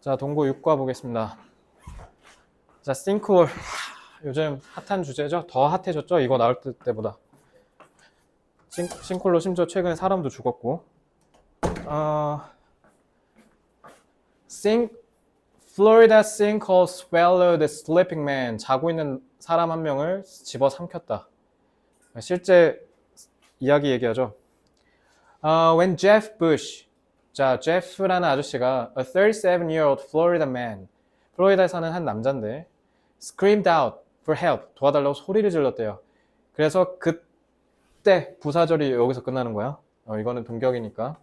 자, 동고 6과 보겠습니다. 자, 싱크홀. 요즘 핫한 주제죠? 더 핫해졌죠? 이거 나올 때보다. 싱크홀로 심지어 최근에 사람도 죽었고. Florida sinkhole swallowed a sleeping man. 자고 있는 사람 한 명을 집어 삼켰다. 실제 이야기 얘기하죠. When Jeff Bush, 자, 제프라는 아저씨가 a 37-year-old Florida man, 플로리다에 사는 한 남자인데 screamed out for help, 도와달라고 소리를 질렀대요. 그래서 그때 부사절이 여기서 끝나는 거야. 이거는 동격이니까.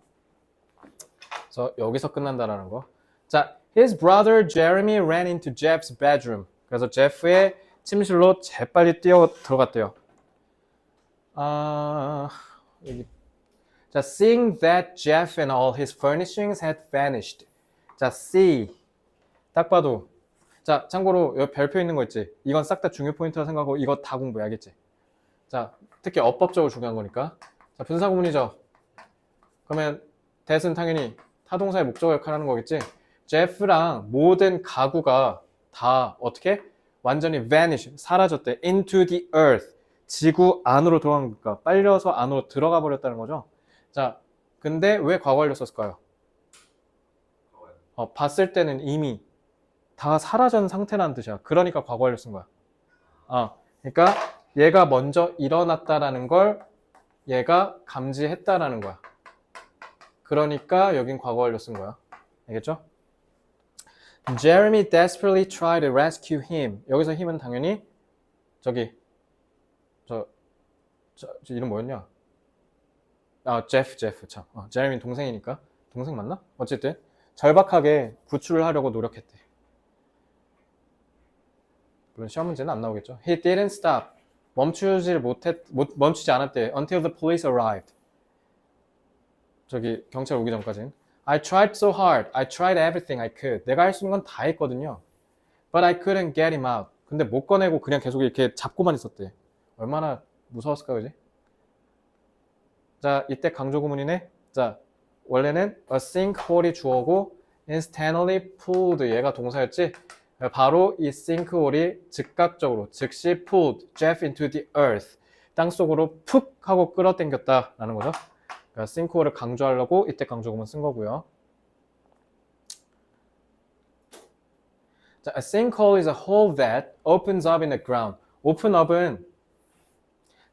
그래서 여기서 끝난다라는 거. 자, his brother Jeremy ran into Jeff's bedroom. 그래서 제프의 침실로 재빨리 뛰어 들어갔대요. 여기. 자, seeing that Jeff and all his furnishings had vanished. 자, see. 딱 봐도. 자, 참고로 여기 별표 있는 거 있지? 이건 싹 다 중요 포인트라 생각하고 이거 다 공부해야겠지? 자, 특히 어법적으로 중요한 거니까. 자, 분사구문이죠. 그러면 that은 당연히 타동사의 목적어 역할을 하는 거겠지? 제프랑 모든 가구가 다 어떻게? 완전히 vanish, 사라졌대. into the earth. 지구 안으로 들어간 거니까 빨려서 안으로 들어가 버렸다는 거죠. 자, 근데 왜 과거 완료 썼을까요? 봤을 때는 이미 다 사라진 상태라는 뜻이야. 그러니까 과거 완료 쓴 거야. 그러니까 얘가 먼저 일어났다라는 걸 얘가 감지했다라는 거야. 그러니까 여긴 과거 완료 쓴 거야. 알겠죠? Jeremy desperately tried to rescue him. 여기서 힘은 당연히 저기 저 이름 뭐였냐? 제프 참. 제레미 동생이니까. 동생 맞나? 어쨌든 절박하게 구출을 하려고 노력했대. 물론 시험 문제는 안 나오겠죠. He didn't stop. 멈추지 않았대. Until the police arrived. 저기 경찰 오기 전까지는. I tried so hard. I tried everything I could. 내가 할 수 있는 건 다 했거든요. But I couldn't get him out. 근데 못 꺼내고 그냥 계속 이렇게 잡고만 있었대. 얼마나 무서웠을까, 그지? 자, 이때 강조 구문이네. 자, 원래는 a sinkhole이 주어고 instantly pulled 얘가 동사였지. 바로 이 sinkhole이 즉각적으로 즉시 pulled Jeff into the earth 땅속으로 푹 하고 끌어당겼다라는 거죠. 그러니까 sinkhole을 강조하려고 이때 강조 구문 쓴 거고요. 자, a sinkhole is a hole that opens up in the ground. open up은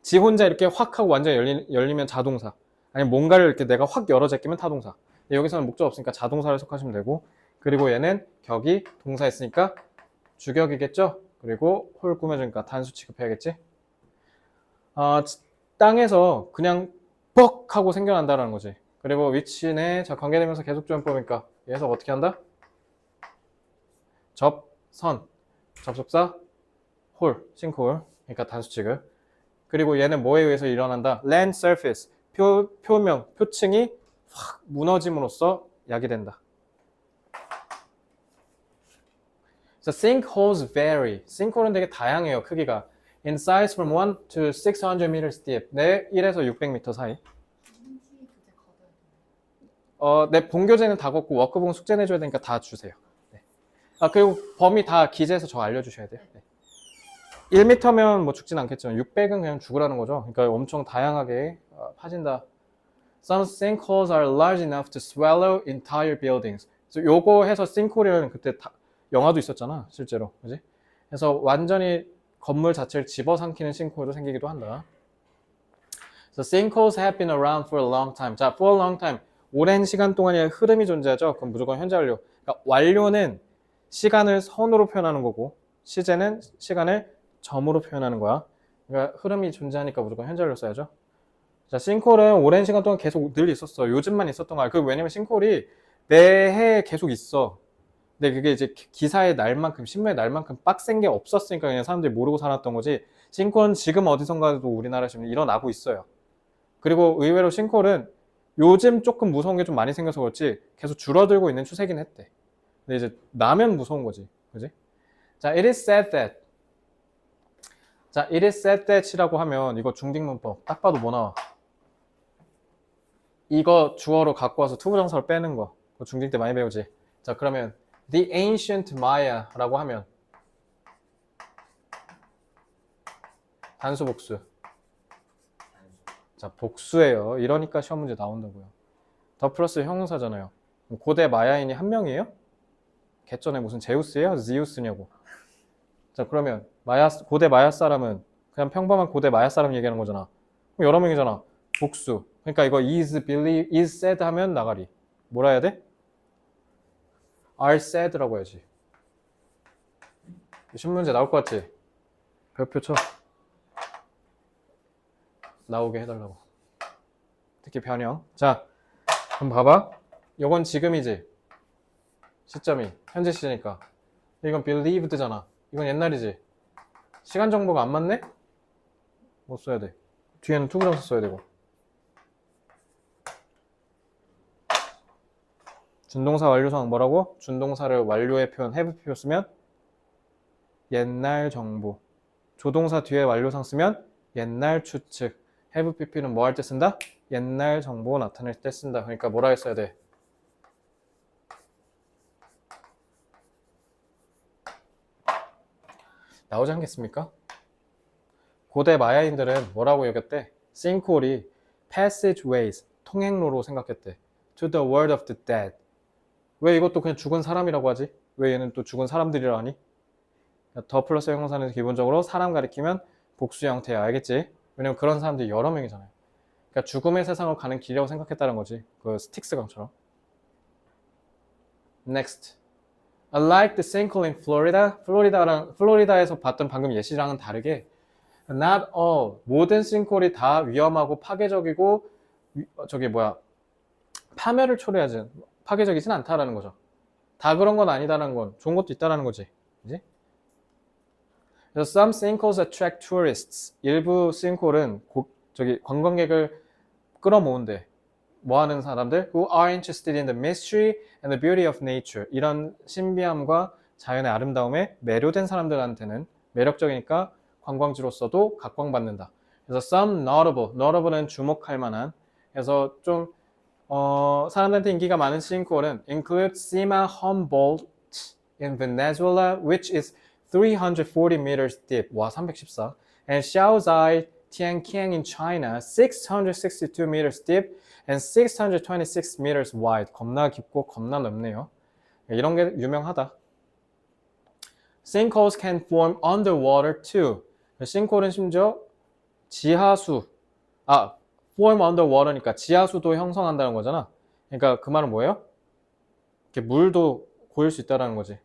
지 혼자 이렇게 확 하고 완전히 열리면 자동사. 아니면 뭔가를 이렇게 내가 확 열어 제끼면 타동사. 여기서는 목적 없으니까 자동사를 해석하시면 되고. 그리고 얘는 격이 동사 있으니까 주격이겠죠? 그리고 홀 꾸며주니까 단수 취급해야겠지? 땅에서 그냥 뻑 하고 생겨난다는 거지. 그리고 위치네. 자, 관계되면서 계속 조연법이니까 해석 어떻게 한다? 접선. 접속사 홀, 싱크홀. 그러니까 단수 취급. 그리고 얘는 뭐에 의해서 일어난다? land surface, 표면, 표층이 확 무너짐으로써 야기된다. So sinkholes vary. sinkhole은 되게 다양해요, 크기가. In size from 1 to 600 meters deep. 네, 1에서 600m 사이. 네, 본교재는 다 걷고 워크북은 숙제 내줘야 되니까 다 주세요. 네. 그리고 범위 다 기재해서 저 알려주셔야 돼요. 네. 1m면 뭐 죽진 않겠지만 600은 그냥 죽으라는 거죠. 그러니까 엄청 다양하게 파진다. Some sinkholes are large enough to swallow entire buildings. 그래서 요거 해서 sinkhole이라는 그때 영화도 있었잖아, 실제로. 그지? 그래서 완전히 건물 자체를 집어삼키는 sinkhole도 생기기도 한다. So sinkholes have been around for a long time. 자, for a long time. 오랜 시간 동안의 흐름이 존재하죠. 그럼 무조건 현재 완료. 그러니까 완료는 시간을 선으로 표현하는 거고 시제는 시간을 점으로 표현하는 거야. 그러니까 흐름이 존재하니까 무조건 현재로 써야죠. 자, 싱크홀은 오랜 시간 동안 계속 늘 있었어. 요즘만 있었던 거야. 왜냐면 싱크홀이 매해 계속 있어. 근데 그게 이제 기사의 날만큼, 신문의 날만큼 빡센 게 없었으니까 그냥 사람들이 모르고 살았던 거지. 싱크홀은 지금 어디선가도 우리나라에서 일어나고 있어요. 그리고 의외로 싱크홀은 요즘 조금 무서운 게 좀 많이 생겨서 그렇지 계속 줄어들고 있는 추세긴 했대. 근데 이제 나면 무서운 거지. 그지? 자, it is said that. 자, it is said that이라고 하면 이거 중딩문법 딱 봐도 뭐 나와? 이거 주어로 갖고 와서 투부정사를 빼는 거. 그거 중딩 때 많이 배우지. 자, 그러면 The ancient Maya라고 하면 단수 복수. 자, 복수예요. 이러니까 시험 문제 나온다고요. 더 플러스 형용사잖아요. 고대 마야인이 한 명이에요? 개전에 무슨 제우스예요? 지우스냐고. 자, 그러면 고대 마야 사람은 그냥 평범한 고대 마야 사람 얘기하는 거잖아. 그럼 여러 명이잖아. 복수. 그러니까 이거 is said 하면 나가리. 뭐라 해야 돼? are said라고 해야지. 신문제 나올 것 같지? 별표 쳐. 나오게 해달라고. 특히 변형. 자, 그럼 봐봐. 이건 지금이지. 시점이. 현재 시제니까. 이건 believed잖아. 이건 옛날이지. 시간 정보가 안 맞네? 못 써야 돼. 뒤에는 투부정사 써야 되고. 준동사 완료상 뭐라고? 준동사를 완료의 표현 have 표 쓰면 옛날 정보. 조동사 뒤에 완료상 쓰면 옛날 추측. have pp는 뭐 할 때 쓴다? 옛날 정보 나타낼 때 쓴다. 그러니까 뭐라 했어야 돼? 나오지 않겠습니까? 고대 마야인들은 뭐라고 여겼대? 싱크홀이 passageways, 통행로로 생각했대. To the world of the dead. 왜 이것도 그냥 죽은 사람이라고 하지? 왜 얘는 또 죽은 사람들이라 하니? 더 플러스 형용사는 기본적으로 사람 가리키면 복수 형태야. 알겠지? 왜냐면 그런 사람들이 여러 명이잖아요. 그러니까 죽음의 세상으로 가는 길이라고 생각했다는 거지. 그 스틱스 강처럼. Next. Unlike the sinkhole in Florida, 플로리다에서 봤던 방금 예시랑은 다르게 not all, 모든 싱크홀이 다 위험하고 파괴적이고 파멸을 초래하지 파괴적이진 않다라는 거죠. 다 그런 건 아니다라는 건 좋은 것도 있다라는 거지. 그지? 그래서 some sinkholes attract tourists. 일부 싱크홀은 관광객을 끌어모은대. 뭐 하는 사람들? Who are interested in the mystery and the beauty of nature. 이런 신비함과 자연의 아름다움에 매료된 사람들한테는 매력적이니까 관광지로서도 각광받는다. 그래서 some notable는 주목할 만한. 그래서 좀 사람들한테 인기가 많은 싱크홀은 include Sima Humboldt in Venezuela, which is 340 meters deep. 와, 314. And Shaozai Tianqiang in China, 662 meters deep and 626 meters wide. 겁나 깊고 겁나 넓네요. 이런 게 유명하다. Sinkholes can form underwater too. 싱크홀은 심지어 form underwater니까 지하수도 형성한다는 거잖아. 그러니까 그 말은 뭐예요? 이렇게 물도 고일 수 있다는 거지.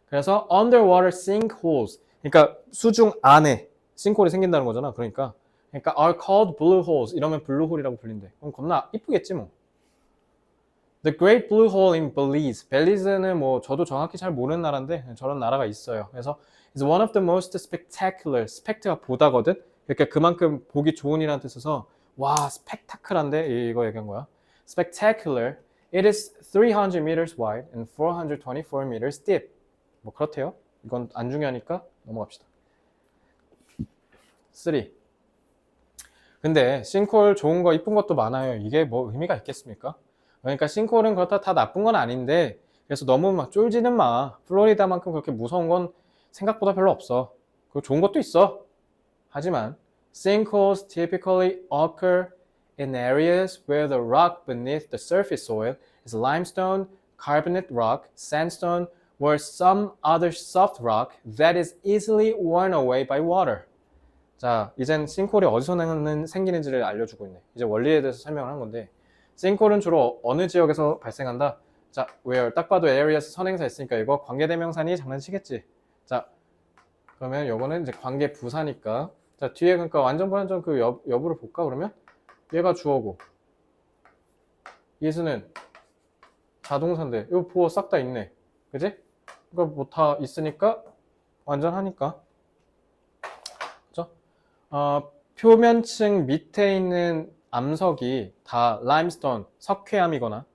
그래서 underwater sinkholes, 그러니까 수중 안에 싱크홀이 생긴다는 거잖아. 그러니까 are called blue holes. 이러면 블루홀이라고 불린대. 그럼 겁나 이쁘겠지 뭐. The Great Blue Hole in Belize. 벨리즈는 뭐 저도 정확히 잘 모르는 나라인데 저런 나라가 있어요. 그래서 is one of the most spectacular. 스펙트가 보다거든. 그러니까 그만큼 보기 좋은이라는 뜻에서 와 스펙타클한데 이거 얘기한 거야. Spectacular. It is 300 meters wide and 424 meters deep. 뭐 그렇대요. 이건 안 중요하니까 넘어갑시다. 3. 근데 싱크홀 좋은 거 이쁜 것도 많아요. 이게 뭐 의미가 있겠습니까? 그러니까 싱크홀은 그렇다 다 나쁜 건 아닌데 그래서 너무 막 쫄지는 마. 플로리다만큼 그렇게 무서운 건 생각보다 별로 없어. 그리고 좋은 것도 있어. 하지만 sinkholes typically occur in areas where the rock beneath the surface soil is limestone, carbonate rock, sandstone, or some other soft rock that is easily worn away by water. 자, 이젠 싱크홀이 어디서 생기는지를 알려주고 있네. 이제 원리에 대해서 설명을 한 건데 싱크홀은 주로 어느 지역에서 발생한다? 자, where 딱 봐도 areas 선행사 있으니까 이거 관계대명사니 장난치겠지. 자, 그러면 요거는 이제 관계 부사니까 자, 뒤에 그러니까 완전 불완전 그 여부를 볼까 그러면? 얘가 주어고 예수는 자동사인데 이거 보어 싹 다 있네. 그지? 이거 뭐 다 있으니까 완전하니까. 그죠? 표면층 밑에 있는 암석이 다 라임스톤, 석회암이거나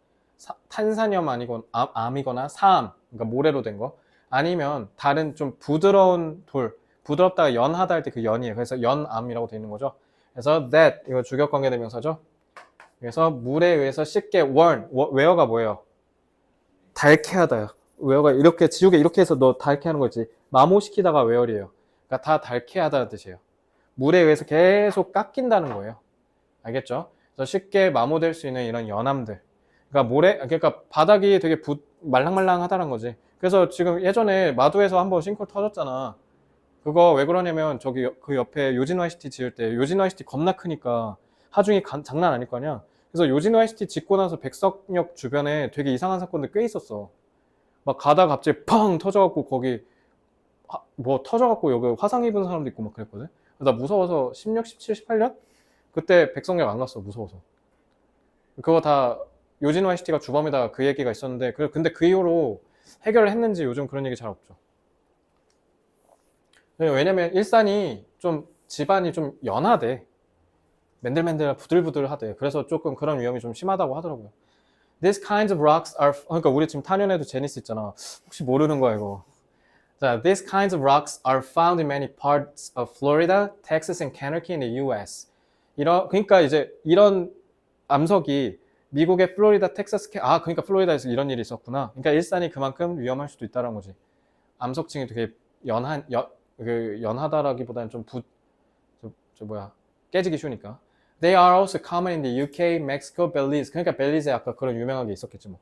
탄산염 암이거나 사암, 그러니까 모래로 된 거 아니면 다른 좀 부드러운 돌, 부드럽다가 연하다 할 때 그 연이에요. 그래서 연암이라고 되어 있는 거죠. 그래서 that 이거 주격관계대명사죠. 그래서 물에 의해서 쉽게 where가 뭐예요? 달케하다요. 웨어가 이렇게 지우개 이렇게 해서 너 닳게 하는 거지. 마모시키다가 웨어리예요. 그러니까 다 닳게 하다는 뜻이에요. 물에 의해서 계속 깎인다는 거예요. 알겠죠? 그래서 쉽게 마모될 수 있는 이런 연암들. 그러니까 바닥이 되게 말랑말랑하다는 거지. 그래서 지금 예전에 마두에서 한번 싱크홀 터졌잖아. 그거 왜 그러냐면 저기 그 옆에 요진와이시티 지을 때 요진와이시티 겁나 크니까 하중이 장난 아닐 거 아니야. 그래서 요진와이시티 짓고 나서 백석역 주변에 되게 이상한 사건들 꽤 있었어. 막 가다가 갑자기 팡 터져갖고 거기 뭐 터져갖고 여기 화상 입은 사람도 있고 막 그랬거든. 나 무서워서 16, 17, 18년? 그때 백석역 안 갔어. 무서워서. 그거 다 요진와이시티가 주범이다 그 얘기가 있었는데 근데 그 이후로 해결을 했는지 요즘 그런 얘기 잘 없죠. 왜냐면 일산이 좀 집안이 좀 연하대. 맨들맨들 부들부들하대. 그래서 조금 그런 위험이 좀 심하다고 하더라고요. These kinds of rocks are 그러니까 우리 지금 탄현에도 제니스 있잖아. 혹시 모르는 거야 이거. 자, these kinds of rocks are found in many parts of Florida, Texas, and Kentucky in the U.S. 그러니까 이제 이런 암석이 미국의 플로리다, 텍사스, 그러니까 플로리다에서 이런 일이 있었구나. 그러니까 일산이 그만큼 위험할 수도 있다는 거지. 암석층이 되게 연하다라기보다는 좀 깨지기 쉬우니까. They are also common in the UK, Mexico, Belize. 그러니까 벨리즈에 아까 그런 유명한 게 있었겠지 뭐.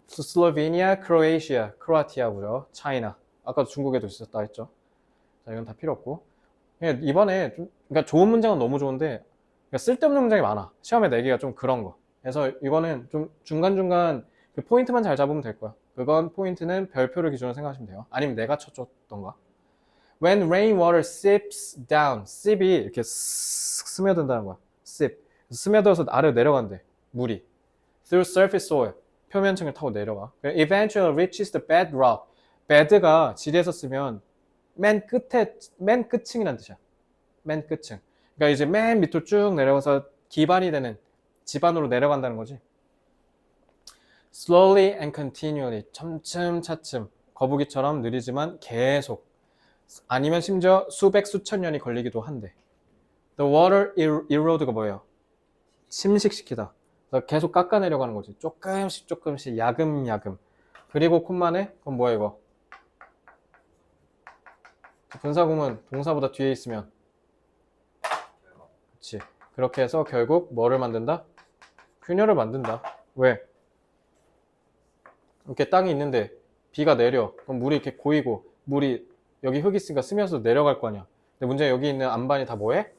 슬로베니아, 크로에시아, 크로아티아고요. 차이나. 아까도 중국에도 있었다 했죠. 자, 이건 다 필요 없고. 이번에 그러니까 좋은 문장은 너무 좋은데 그러니까 쓸데없는 문장이 많아. 시험에 내기가 좀 그런 거. 그래서 이거는 좀 중간중간 그 포인트만 잘 잡으면 될 거야. 그건 포인트는 별표를 기준으로 생각하시면 돼요. 아니면 내가 쳐줬던가. When rainwater seeps down, seep이 이렇게 스며든다는 거야. seep. 스며들어서 아래로 내려간대. 물이. Through surface soil. 표면층을 타고 내려가. Eventually reaches the bedrock. bed가 지리에서 쓰면 맨 끝층이란 뜻이야. 맨 끝층. 그러니까 이제 맨 밑으로 쭉 내려가서 기반이 되는 지반으로 내려간다는 거지. Slowly and continually. 차츰. 거북이처럼 느리지만 계속. 아니면 심지어 수백 수천 년이 걸리기도 한대. The water erode가 뭐예요? 침식시키다. 계속 깎아내려가는 거지. 조금씩 야금야금. 그리고 콤마네? 그럼 뭐야 이거? 분사구문 동사보다 뒤에 있으면 그렇지. 그렇게 해서 결국 뭐를 만든다? 균열을 만든다. 왜? 이렇게 땅이 있는데 비가 내려. 그럼 물이 이렇게 고이고 물이 여기 흙이 있으니까 스며서 내려갈 거 아니야. 근데 문제는 여기 있는 안반이 다 뭐해?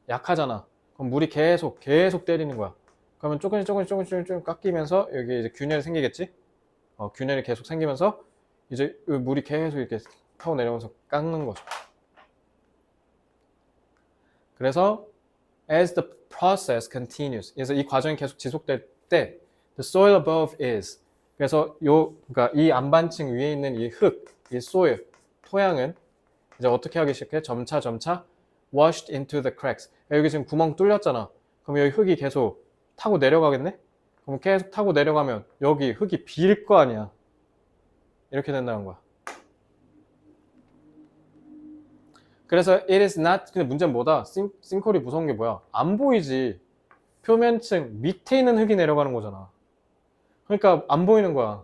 약하잖아. 그럼 물이 계속 때리는 거야. 그러면 조금씩 깎이면서 여기 이제 균열이 생기겠지? 균열이 계속 생기면서 이제 물이 계속 이렇게 타고 내려오면서 깎는 거죠. 그래서 as the process continues, 그래서 이 과정이 계속 지속될 때 the soil above is, 그래서 그러니까 이 안반층 위에 있는 이 흙, 이 soil, 토양은 이제 어떻게 하기 시작해? 점차 washed into the cracks. 여기 지금 구멍 뚫렸잖아. 그럼 여기 흙이 계속 타고 내려가겠네? 그럼 계속 타고 내려가면 여기 흙이 빌 거 아니야. 이렇게 된다는 거야. 그래서 it is not, 근데 문제는 뭐다? 싱크홀이 무서운 게 뭐야? 안 보이지. 표면층 밑에 있는 흙이 내려가는 거잖아. 그러니까 안 보이는 거야.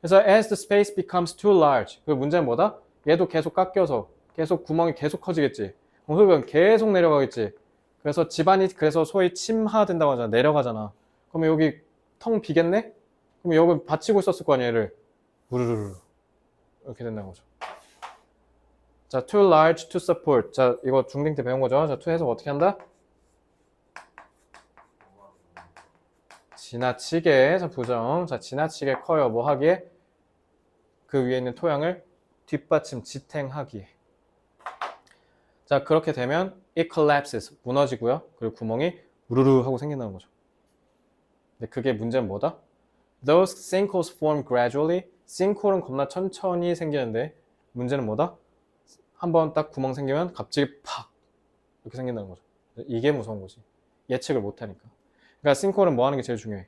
그래서 as the space becomes too large. 그 문제는 뭐다? 얘도 계속 깎여서 계속 구멍이 계속 커지겠지. 그럼 흙은 계속 내려가겠지. 그래서 집안이 그래서 소위 침하된다고 하잖아. 내려가잖아. 그러면 여기 텅 비겠네? 그럼 여기 받치고 있었을 거 아니야, 얘를. 우르르르. 이렇게 된다는 거죠. 자, too large to support. 자, 이거 중딩 때 배운 거죠. 자, to 해석 어떻게 한다? 지나치게. 자, 부정. 자, 지나치게 커요. 뭐 하기에? 그 위에 있는 토양을 뒷받침, 지탱하기에. 자, 그렇게 되면 it collapses. 무너지고요. 그리고 구멍이 우르르 하고 생긴다는 거죠. 근데 그게 문제는 뭐다? Those sinkholes form gradually. 싱크홀은 겁나 천천히 생기는데 문제는 뭐다? 한번 딱 구멍 생기면 갑자기 팍 이렇게 생긴다는 거죠. 이게 무서운 거지. 예측을 못하니까. 그러니까 싱크홀은 뭐 하는 게 제일 중요해?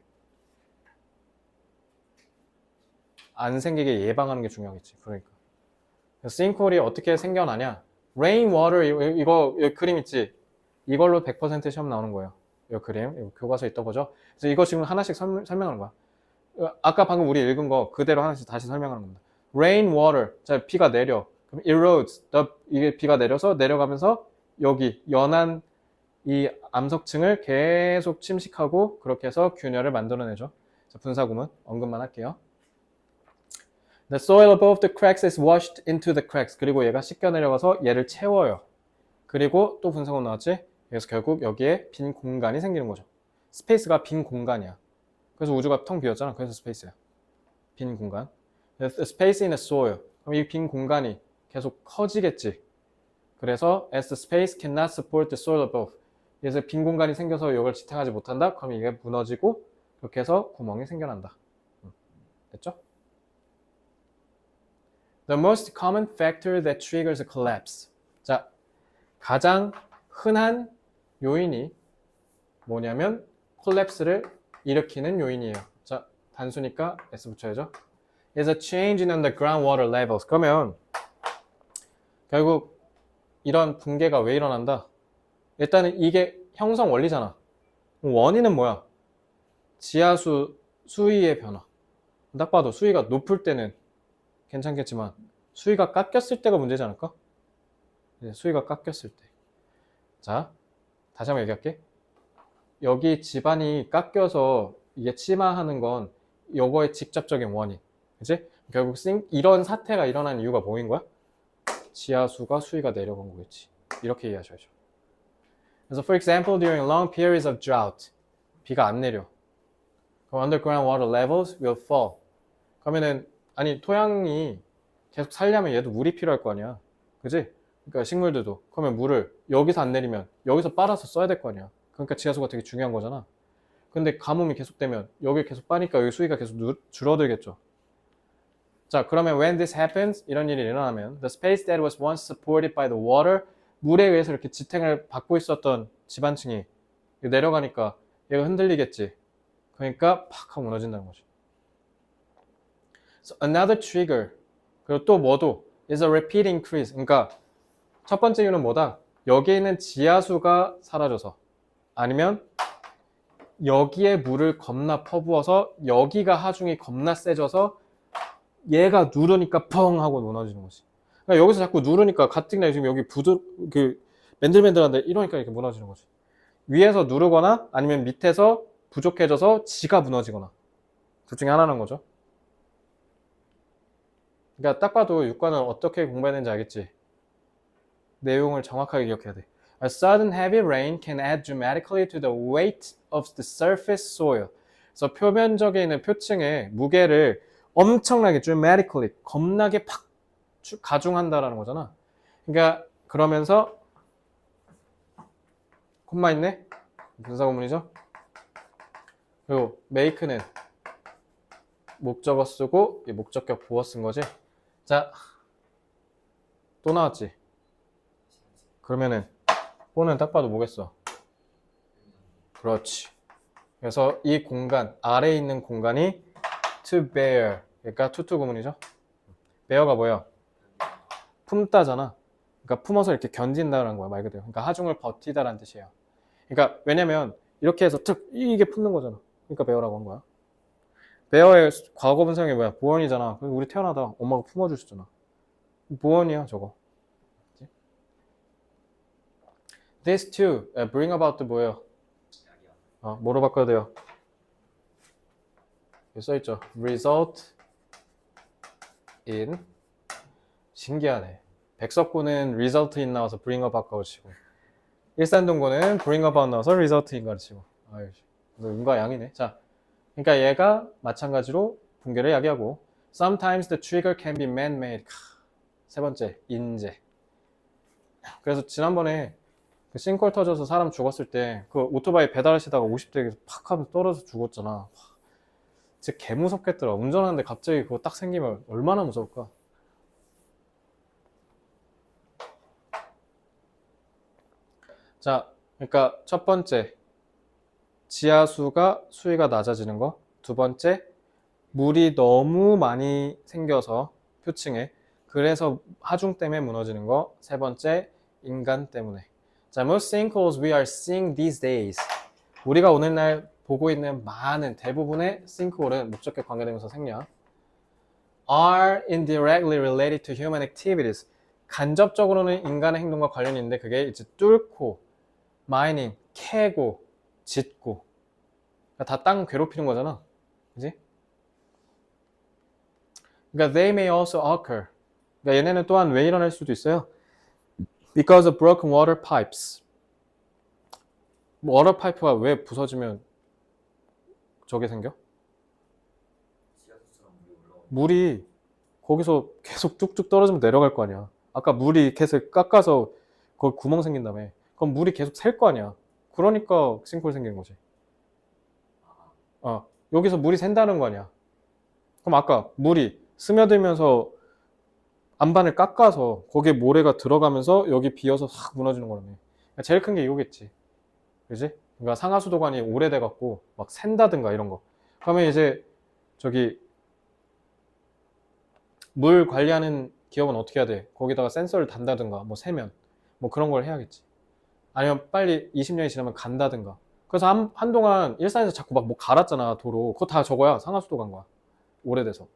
안 생기게 예방하는 게 중요하겠지. 그러니까. 싱크홀이 어떻게 생겨나냐? Rainwater, 이거 그림 있지? 이걸로 100% 시험 나오는 거예요. 이 그림, 이거 교과서에 있던 거죠. 그래서 이거 지금 하나씩 설명하는 거야. 아까 방금 우리 읽은 거 그대로 하나씩 다시 설명하는 겁니다. rain water. 자, 비가 내려. 그럼 erodes. 이게 비가 내려서 내려가면서 여기 연한 이 암석층을 계속 침식하고 그렇게 해서 균열을 만들어내죠. 자, 분사구문 언급만 할게요. The soil above the cracks is washed into the cracks. 그리고 얘가 씻겨 내려가서 얘를 채워요. 그리고 또 분사구문 나왔지? 그래서 결국 여기에 빈 공간이 생기는 거죠. 스페이스가 빈 공간이야. 그래서 우주가 텅 비었잖아. 그래서 스페이스야. 빈 공간. The space in the soil. 그럼 이 빈 공간이 계속 커지겠지. 그래서 as the space cannot support the soil above. 그래서 빈 공간이 생겨서 이걸 지탱하지 못한다. 그럼 이게 무너지고 그렇게 해서 구멍이 생겨난다. 됐죠? The most common factor that triggers a collapse. 자, 가장 흔한 요인이 뭐냐면 콜랩스를 일으키는 요인이에요. 자, 단수니까 S 붙여야죠. is a change in the groundwater levels. 그러면 결국 이런 붕괴가 왜 일어난다? 일단은 이게 형성 원리잖아. 원인은 뭐야? 지하수 수위의 변화. 딱 봐도 수위가 높을 때는 괜찮겠지만 수위가 깎였을 때가 문제지 않을까? 수위가 깎였을 때. 자, 다시 한번 얘기할게. 여기 집안이 깎여서 이게 침하하는 건 요거의 직접적인 원인. 그치? 결국 이런 사태가 일어난 이유가 뭐인 거야? 지하수가 수위가 내려간 거겠지. 이렇게 이해하셔야죠. 그래서 for example, during long periods of drought, 비가 안 내려. 그럼 underground water levels will fall. 그러면은 아니 토양이 계속 살려면 얘도 물이 필요할 거 아니야. 그지? 그러니까 식물들도. 그러면 물을 여기서 안 내리면 여기서 빨아서 써야 될 거 아니야. 그러니까 지하수가 되게 중요한 거잖아. 근데 가뭄이 계속되면 여기 계속 빠니까 여기 수위가 계속 줄어들겠죠. 자, 그러면 when this happens, 이런 일이 일어나면 the space that was once supported by the water, 물에 의해서 이렇게 지탱을 받고 있었던 집안층이 내려가니까 얘가 흔들리겠지. 그러니까 팍 하고 무너진다는 거죠. So another trigger, 그리고 또 뭐도 is a repeat increase. 그러니까 첫 번째 이유는 뭐다? 여기에 있는 지하수가 사라져서 아니면 여기에 물을 겁나 퍼부어서 여기가 하중이 겁나 세져서 얘가 누르니까 펑 하고 무너지는 거지. 그러니까 여기서 자꾸 누르니까 가뜩이나 지금 여기 맨들맨들한데 이러니까 이렇게 무너지는 거지. 위에서 누르거나 아니면 밑에서 부족해져서 지가 무너지거나 둘 중에 하나는 거죠. 그러니까 딱 봐도 육과는 어떻게 공부해야 되는지 알겠지? 내용을 정확하게 기억해야 돼. A sudden heavy rain can add dramatically to the weight of the surface soil. 그래서 표면적에 있는 표층의 무게를 엄청나게 dramatically, 겁나게 팍 가중한다라는 거잖아. 그러니까 그러면서 콤마 있네? 분사구문이죠? 그리고 make는 목적어 쓰고 목적격 보어 쓴 거지. 자, 또 나왔지? 그러면은 보는 딱 봐도 뭐겠어? 그렇지. 그래서 이 공간, 아래에 있는 공간이 to bear, 그러니까 to 구문이죠. bear가 뭐야? 품다잖아. 그러니까 품어서 이렇게 견딘다는 거야, 말 그대로. 그러니까 하중을 버티다라는 뜻이에요. 그러니까 왜냐면 이렇게 해서 이게 품는 거잖아. 그러니까 bear라고 한 거야. bear의 과거 분사형이 뭐야? 보원이잖아. 그래서 우리 태어나다 엄마가 품어주셨잖아. 보원이야, 저거. This too, bring about 뭐예요? 뭐로 바꿔야 돼요? 여기 써있죠. result in. 신기하네. 백석구는 result in 나와서 bring about 가르치고 일산동구는 bring about 나와서 result in 가르치고. 아유, 음과 양이네. 자, 그러니까 얘가 마찬가지로 붕괴를 야기하고 sometimes the trigger can be man-made. 세 번째, 인재. 그래서 지난번에 그 싱크홀 터져서 사람 죽었을 때 그 오토바이 배달하시다가 50대에서 팍 하면 떨어져 죽었잖아. 진짜 개 무섭겠더라. 운전하는데 갑자기 그거 딱 생기면 얼마나 무서울까. 자, 그러니까 첫 번째 지하수가 수위가 낮아지는 거. 두 번째 물이 너무 많이 생겨서 표층에 그래서 하중 때문에 무너지는 거. 세 번째 인간 때문에. 자, most sinkholes we are seeing these days. 우리가 오늘날 보고 있는 많은 대부분의 sinkhole은 목적격 관계대명사 생략. are indirectly related to human activities. 간접적으로는 인간의 행동과 관련이 있는데 그게 이제 뚫고, mining, 캐고, 짓고. 그러니까 다 땅 괴롭히는 거잖아. 그지? 그러니까 they may also occur. 그러니까 얘네는 또한 왜 일어날 수도 있어요? Because of broken water pipes. 워터 파이프가 왜 부서지면 저게 생겨? 물이 거기서 계속 뚝뚝 떨어지면 내려갈 거 아니야. 아까 물이 계속 깎아서 거기 구멍 생긴다며. 그럼 물이 계속 셀 거 아니야. 그러니까 싱크홀 생기는 거지. 여기서 물이 샌다는 거 아니야. 그럼 아까 물이 스며들면서 안반을 깎아서 거기에 모래가 들어가면서 여기 비어서 싹 무너지는 거라며. 그러니까 제일 큰 게 이거겠지. 그지? 그러니까 상하수도관이 오래돼 갖고 막 샌다든가 이런 거. 그러면 이제 저기 물 관리하는 기업은 어떻게 해야 돼? 거기다가 센서를 단다든가 뭐 세면 뭐 그런 걸 해야겠지. 아니면 빨리 20년이 지나면 간다든가. 그래서 한동안 일산에서 자꾸 막 뭐 갈았잖아, 도로. 그거 다 저거야. 상하수도 간 거야. 오래돼서.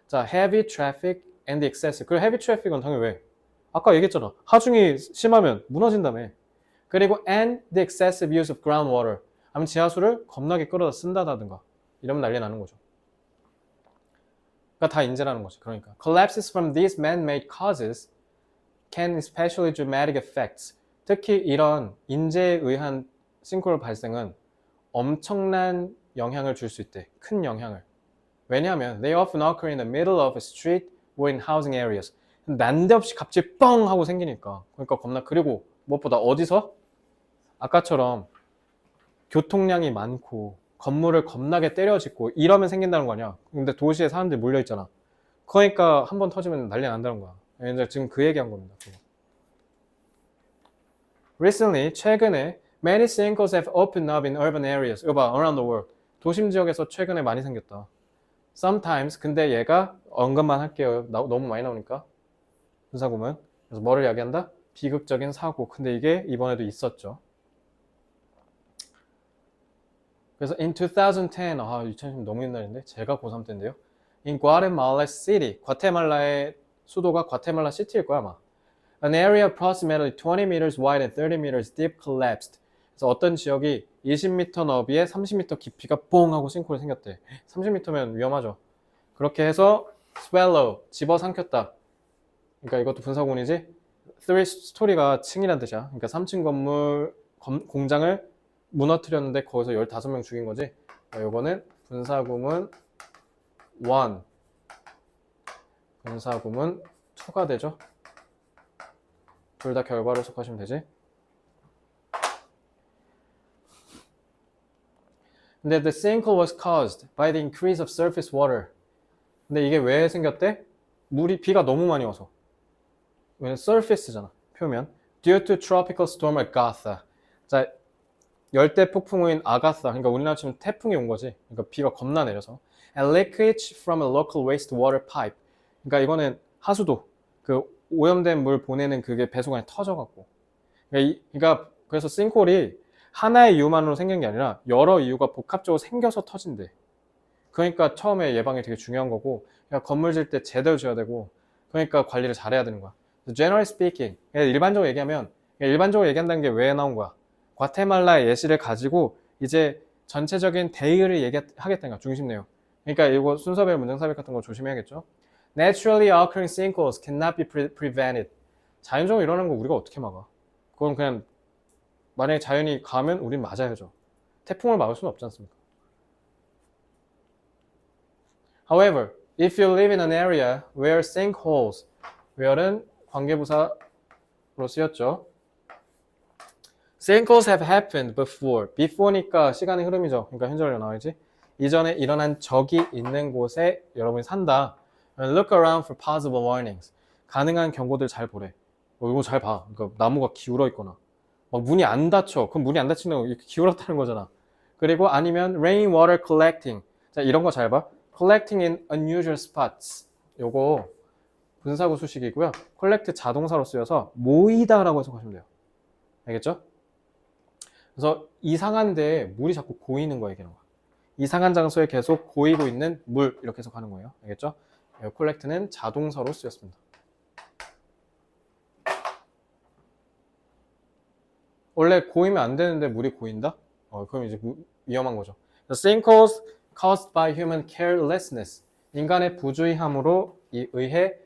자, heavy traffic and excess. 그리고 heavy traffic은 당연히 왜? 아까 얘기했잖아. 하중이 심하면 무너진다며. 그리고 and the excessive use of groundwater. 아니면 지하수를 겁나게 끌어다 쓴다든가. 이러면 난리 나는 거죠. 그러니까 다 인재라는 거지. 그러니까 collapses from these man-made causes can especially dramatic effects. 특히 이런 인재에 의한 싱크홀 발생은 엄청난 영향을 줄 수 있대. 큰 영향을. 왜냐하면 they often occur in the middle of a street or in housing areas. 난데없이 갑자기 뻥 하고 생기니까. 그러니까 겁나. 그리고 무엇보다 어디서? 아까처럼 교통량이 많고 건물을 겁나게 때려 짓고 이러면 생긴다는 거 아니야. 근데 도시에 사람들이 몰려있잖아. 그러니까 한 번 터지면 난리 난다는 거야. 이제 지금 그 얘기한 겁니다. Recently, 최근에 many sinkholes have opened up in urban areas. 이거 봐, around the world. 도심 지역에서 최근에 많이 생겼다. Sometimes, 근데 얘가 언급만 할게요. 너무 많이 나오니까. 분사구문. 그래서 뭐를 이야기한다? 비극적인 사고. 근데 이게 이번에도 있었죠. 그래서 in 2010, 2010 너무 옛날인데 제가 고3 때인데요. In Guatemala City, 과테말라의 수도가 과테말라 시티일 거야 아마. An area approximately 20 meters wide and 30 meters deep collapsed. 그래서 어떤 지역이 20m 너비에 30m 깊이가 뽕 하고 싱크홀이 생겼대. 30m면 위험하죠. 그렇게 해서 swallow, 집어삼켰다. 그러니까 이것도 분사구문이지. Three story가 층이란 뜻이야. 그러니까 3층 건물 공장을 무너뜨렸는데 거기서 15명 죽인 거지. 요거는 분사구문 1, 분사구문 2가 되죠. 둘 다 결과를 속하시면 되지. 근데 the sinkhole was caused by the increase of surface water. 근데 이게 왜 생겼대? 비가 너무 많이 와서. 왜냐면 surface잖아, 표면. Due to tropical storm Agatha. 자, 열대 폭풍우인 아가사, 그러니까 우리나라 치면 태풍이 온 거지. 그러니까 비가 겁나 내려서. And leakage from a local wastewater pipe. 그러니까 이거는 하수도, 그 오염된 물 보내는 그게 배수관이 터져갖고. 그러니까 그래서 싱크홀이 하나의 이유만으로 생긴 게 아니라 여러 이유가 복합적으로 생겨서 터진대. 그러니까 처음에 예방이 되게 중요한 거고, 그러니까 건물 질 때 제대로 지어야 되고, 그러니까 관리를 잘해야 되는 거야. Generally speaking, 일반적으로 얘기하면, 일반적으로 얘기한다는 게 왜 나온 거야? 과테말라의 예시를 가지고 이제 전체적인 대의를 얘기하겠다는 거야, 중심 내용. 그러니까 이거 순서별 문장삽입 같은 거 조심해야겠죠. Naturally occurring sinkholes cannot be prevented. 자연적으로 일어나는 거 우리가 어떻게 막아? 그건 그냥 만약에 자연이 가면 우린 맞아야죠. 태풍을 막을 수는 없지 않습니까? However, if you live in an area where sinkholes, where는 관계부사로 쓰였죠. Sinkholes have happened before. before니까 시간의 흐름이죠. 그러니까 현재로 나와야지. 이전에 일어난 적이 있는 곳에 여러분이 산다. Look around for possible warnings. 가능한 경고들 잘 보래. 이거 잘 봐. 그러니까 나무가 기울어 있거나 문이 안 닫혀. 그럼 문이 안 닫히는 거 이렇게 기울었다는 거잖아. 그리고 아니면 rainwater collecting. 자, 이런 거 잘 봐. collecting in unusual spots. 요거 분사구 수식이고요. collect 자동사로 쓰여서 모이다라고 해석하시면 돼요. 알겠죠? 그래서 이상한 데에 물이 자꾸 고이는 거 얘기하는 거야. 이상한 장소에 계속 고이고 있는 물 이렇게 해석하는 거예요. 알겠죠? collect는 자동사로 쓰였습니다. 원래 고이면 안 되는데 물이 고인다? 그럼 이제 위험한 거죠. The sinkholes caused by human carelessness. 인간의 부주의함으로 의해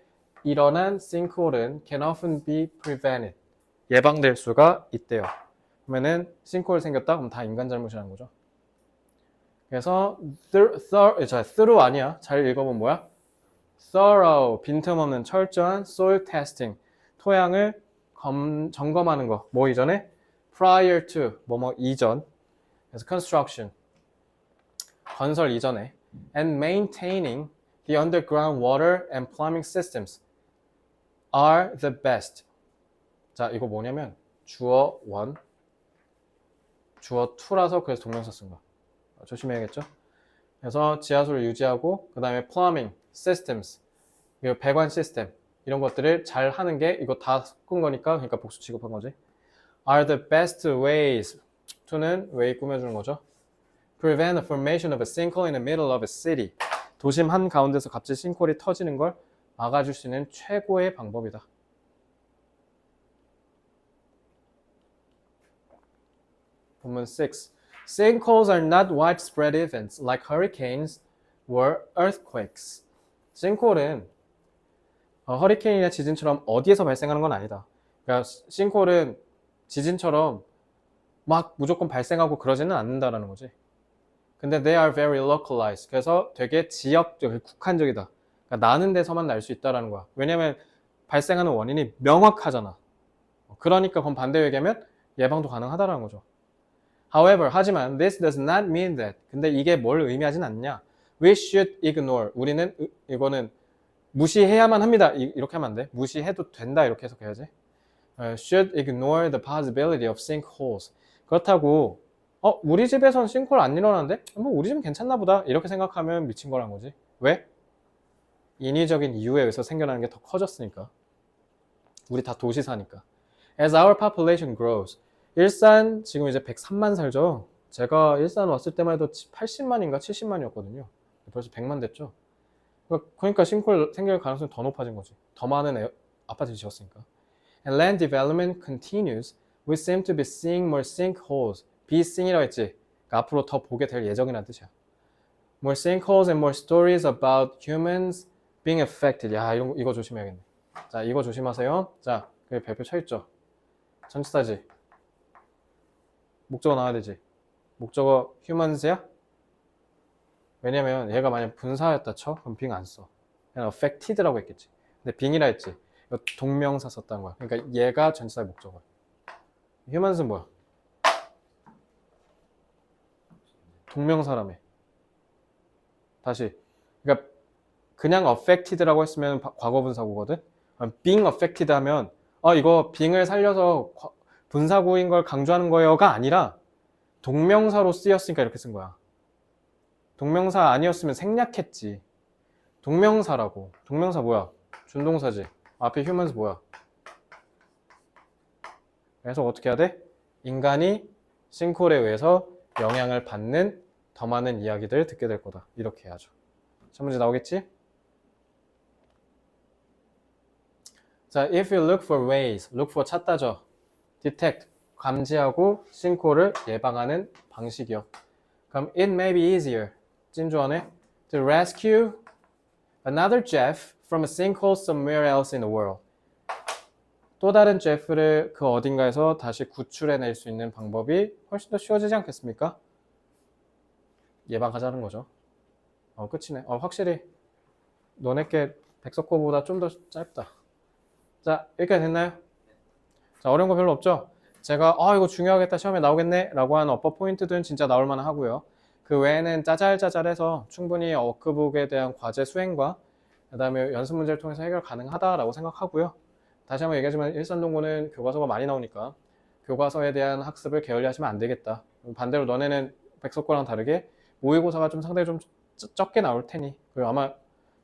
일어난 sinkhole은 can often be prevented. 예방될 수가 있대요. 그러면은 싱크홀 생겼다? 그럼 다 인간 잘못이라는 거죠. 그래서 through 아니야. 잘 읽어보면 뭐야? thorough, 빈틈없는 철저한 soil testing, 토양을 점검하는 거. 뭐 이전에? prior to, 뭐뭐 이전. 그래서 construction, 건설 이전에. and maintaining the underground water and plumbing systems are the best. 자, 이거 뭐냐면 주어 1, 주어 2라서 그래서 동명사 쓴 거야. 조심해야겠죠? 그래서 지하수를 유지하고 그 다음에 plumbing, systems, 그리고 배관 시스템 이런 것들을 잘 하는 게 이거 다 섞은 거니까 그러니까 복수 취급한 거지. are the best ways to는 way 꾸며주는 거죠. prevent the formation of a sinkhole in the middle of a city. 도심 한가운데서 갑자기 싱크홀이 터지는 걸 막아줄 수 있는 최고의 방법이다. 본문 6. Sinkholes are not widespread events like hurricanes or earthquakes. 싱크홀은 허리케인이나 지진처럼 어디에서 발생하는 건 아니다. 그러니까 싱크홀은 지진처럼 막 무조건 발생하고 그러지는 않는다라는 거지. 근데 they are very localized. 그래서 되게 지역적, 국한적이다. 그러니까 나는 데서만 날 수 있다라는 거야. 왜냐면 발생하는 원인이 명확하잖아. 그러니까 그건 반대로 얘기하면 예방도 가능하다라는 거죠. However, 하지만 this does not mean that. 근데 이게 뭘 의미하진 않냐. We should ignore. 우리는 이거는 무시해야만 합니다. 이렇게 하면 안 돼. 무시해도 된다. 이렇게 해석해야지. Should ignore the possibility of sinkholes. 그렇다고 우리 집에선 싱크홀 안 일어나는데? 뭐 우리 집은 괜찮나 보다. 이렇게 생각하면 미친 거란 거지. 왜? 인위적인 이유에 의해서 생겨나는 게 더 커졌으니까. 우리 다 도시 사니까. As our population grows. 일산 지금 이제 103만 살죠. 제가 일산 왔을 때만 해도 80만인가 70만이었거든요. 벌써 100만 됐죠. 그러니까 싱크홀 생길 가능성이 더 높아진 거지. 더 많은 아파트를 지었으니까. And land development continues. We seem to be seeing more sinkholes. be seeing이라고 했지. 그러니까 앞으로 더 보게 될 예정이라는 뜻이야. More sinkholes and more stories about humans being affected. 야, 이거 조심해야겠네. 자, 이거 조심하세요. 자, 그 별표 쳐있죠. 전치사지. 목적어 나와야 되지. 목적어 humans야? 왜냐면 얘가 만약 분사였다 쳐? 그럼 being 안 써. 그냥 affected라고 했겠지. 근데 being이라 했지. 이거 동명사 썼다는 거야. 그러니까 얘가 전치사의 목적어야. humans는 뭐야? 동명사라며. 다시. 그러니까 그냥 affected라고 했으면 과거분사구거든. being affected 하면 이거 being을 살려서 분사구인 걸 강조하는 거예요가 아니라 동명사로 쓰였으니까 이렇게 쓴 거야. 동명사 아니었으면 생략했지. 동명사라고. 동명사 뭐야? 준동사지. 앞에 humans 뭐야? 그래서 어떻게 해야 돼? 인간이 싱크홀에 의해서 영향을 받는 더 많은 이야기들을 듣게 될 거다. 이렇게 해야죠. 첫 문제 나오겠지? 자, if you look for ways, look for 찾다죠. detect, 감지하고 싱크홀을 예방하는 방식이요. 그럼 it may be easier, 진주어네, to rescue another Jeff from a sinkhole somewhere else in the world. 또 다른 제프를 그 어딘가에서 다시 구출해낼 수 있는 방법이 훨씬 더 쉬워지지 않겠습니까? 예방하자는 거죠. 끝이네. 확실히 너네께 백석고보다 좀 더 짧다. 자, 여기까지 됐나요? 자, 어려운 거 별로 없죠? 제가 이거 중요하겠다, 시험에 나오겠네 라고 하는 어퍼 포인트들은 진짜 나올 만한 하고요. 그 외에는 짜잘짜잘해서 충분히 워크북에 대한 과제 수행과 그 다음에 연습 문제를 통해서 해결 가능하다라고 생각하고요. 다시 한번 얘기하지만 일산동고는 교과서가 많이 나오니까 교과서에 대한 학습을 게을리하시면 안 되겠다. 반대로 너네는 백석고랑 다르게 모의고사가 좀 상당히 좀 적게 나올 테니, 그리고 아마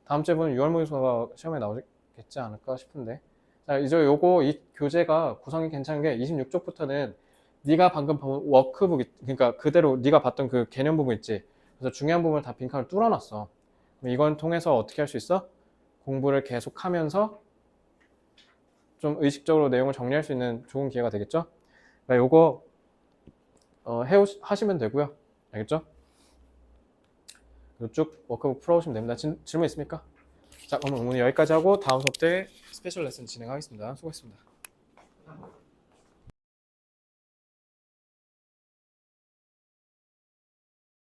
다음 주에 보는 6월 모의고사가 시험에 나오겠지 않을까 싶은데, 자, 이제 이 교재가 구성이 괜찮은 게 26쪽부터는 네가 방금 본 워크북, 그러니까 그대로 네가 봤던 그 개념 부분 있지. 그래서 중요한 부분을 다 빈칸을 뚫어놨어. 그럼 이건 통해서 어떻게 할 수 있어? 공부를 계속 하면서 좀 의식적으로 내용을 정리할 수 있는 좋은 기회가 되겠죠? 그러니까 요거 하시면 되고요. 알겠죠? 그리고 쭉 워크북 풀어오시면 됩니다. 질문 있습니까? 자, 그럼 오늘 여기까지 하고 다음 수업 때 스페셜 레슨 진행하겠습니다. 수고했습니다.